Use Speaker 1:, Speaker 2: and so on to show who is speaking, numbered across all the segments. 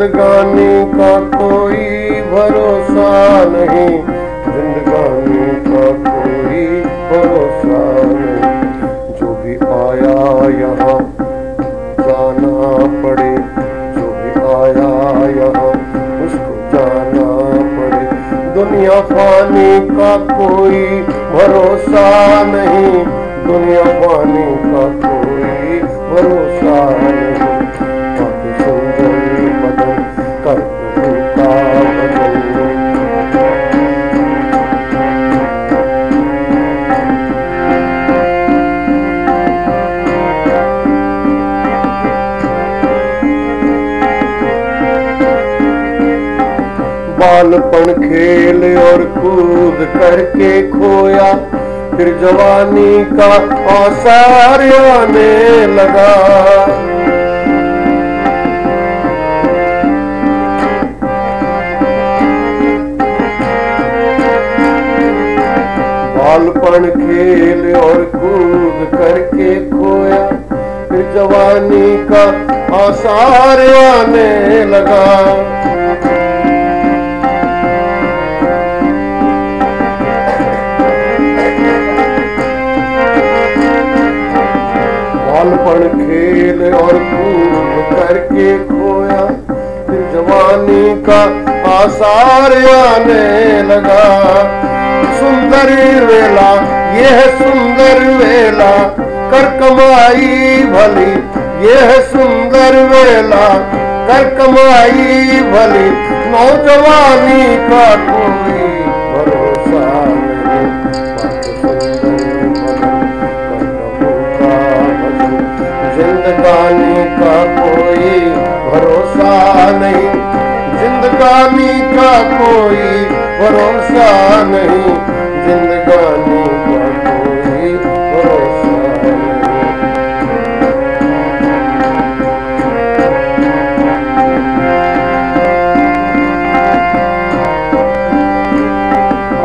Speaker 1: जिंदगानी का कोई भरोसा नहीं, जिंदगानी का कोई भरोसा नहीं। जो भी आया यहाँ जाना पड़े, जो भी आया यहाँ उसको जाना पड़े। दुनिया फानी का कोई भरोसा नहीं, दुनिया पानी का कोई भरोसा नहीं। काफी सुंदर बदन कर प्रभु का भजन। बालपन खेल और कूद करके खोया, फिर जवानी का आसार आने लगा। बालपन खेल और कूद करके खोया, फिर जवानी का आसार आने लगा। बालपन खेल और कूद करके खोया, फिर जवानी का आसार आने लगा। सुंदर वेला ये है सुंदर वेला, कर कमाई भली ये है सुंदर वेला, कर कमाई भली। नौजवानी का कोई भरोसा नहीं, जिंदगानी का कोई भरोसा नहीं, जिंदगानी का कोई भरोसा नहीं, जिंदगानी का कोई भरोसा नहीं।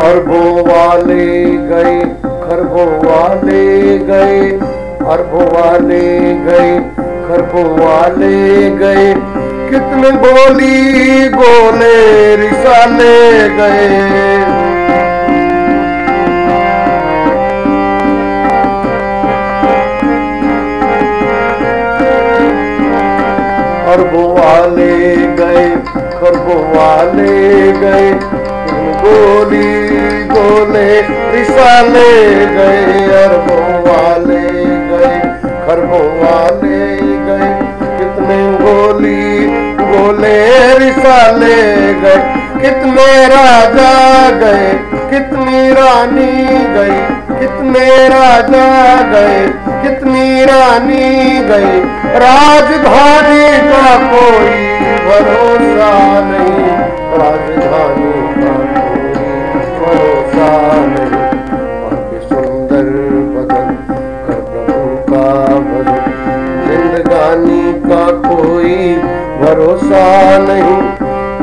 Speaker 1: अरबों वाले गए, खरबों वाले गए, अरबों वाले गए, खरबों वाले गए। कितने बोली बोले रिसाले गए। अरबों वाले गए, खरबों वाले गए। बोली बोले रिसाले गए। अरबों वाले गए, खरबों वाले गए। कितने बोली बोले रिसाले गए। कितने राजा गए, कितनी रानी गई, कितने राजा गए, कितनी रानी गई। राजधानी का कोई भरोसा नहीं, राजधानी का कोई भरोसा नहीं। आपके सुंदर बदन कर प्रभु का भजन। जिंदगानी का कोई भरोसा नहीं,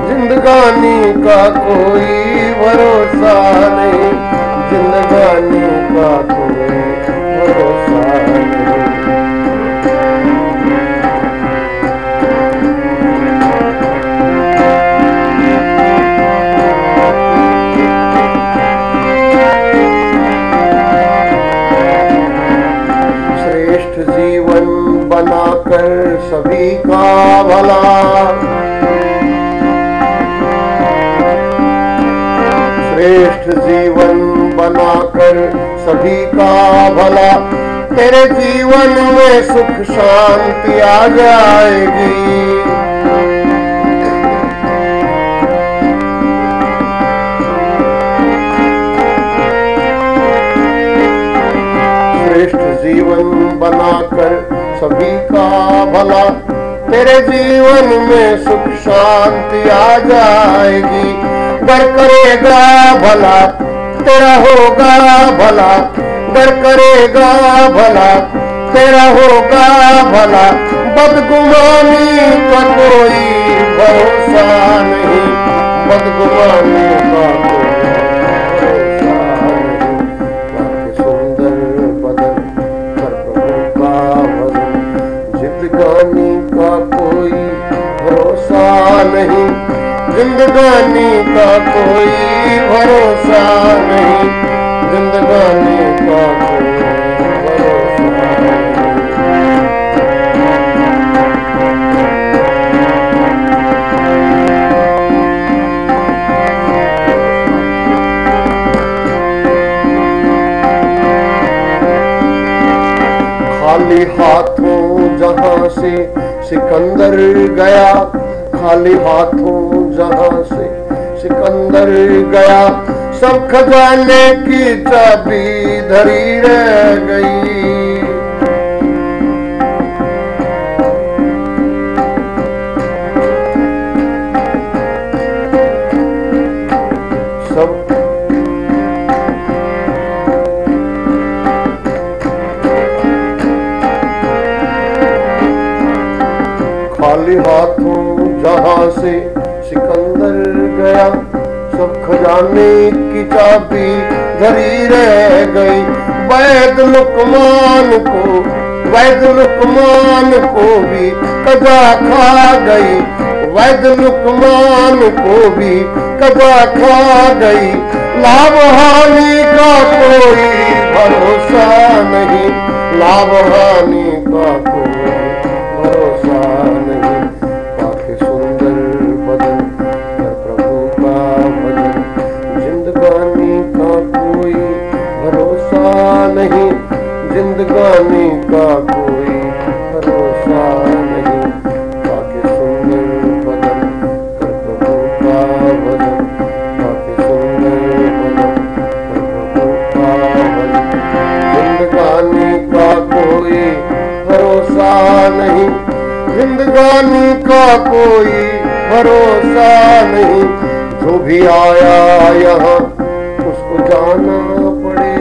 Speaker 1: जिंदगानी का कोई भरोसा नहीं, जिंदगानी का कोई भरोसा नहीं। श्रेष्ठ जीवन बनाकर सभी का भला, श्रेष्ठ जीवन बनाकर सभी का भला। तेरे जीवन में सुख शांति आ जाएगी। श्रेष्ठ जीवन बनाकर सभी का भला। तेरे जीवन में सुख शांति आ जाएगी। गर करेगा भला तेरा होगा भला, गर करेगा भला तेरा होगा भला। बदगुमानी का कोई भरोसा नहीं, बदगुमानी का कोई भरोसा नहीं। आपके सुंदर बदन कर प्रभु का भजन। जिंदगानी का कोई भरोसा नहीं, जिंदगानी का कोई भरोसा नहीं, जिंदगानी का कोई भरोसा खाली हाथों जहां से सिकंदर गया, खाली हाथों जहां से सिकंदर गया, सब खजाने की चाबी धरी रह गई। सब खाली हाथों जहां से सिकंदर गया, सब खजाने की चाबी धरी रह गई। वैद लुकमान को भी कजा खा गई, वैद लुकमान को भी कजा खा गई। लाभ हानि का कोई भरोसा नहीं, लाभ हानि का कोई भरोसा नहीं। पाके सुंदर बदन कर प्रभु का भजन, जिंदगानी का कोई भरोसा नहीं, जिंदगानी का कोई भरोसा नहीं। पाके सुंदर बदन कर प्रभु का भजन, पाके सुंदर बदन कर प्रभु का भजन, जिंदगानी का कोई भरोसा नहीं, जिंदगानी का कोई भरोसा नहीं। जो भी आया यहाँ उसको जाना पड़े,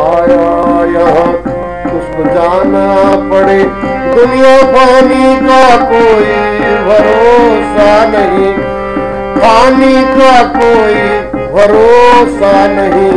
Speaker 1: आया यहाँ उसको जाना पड़े। दुनिया पानी का कोई भरोसा नहीं, पानी का कोई भरोसा नहीं।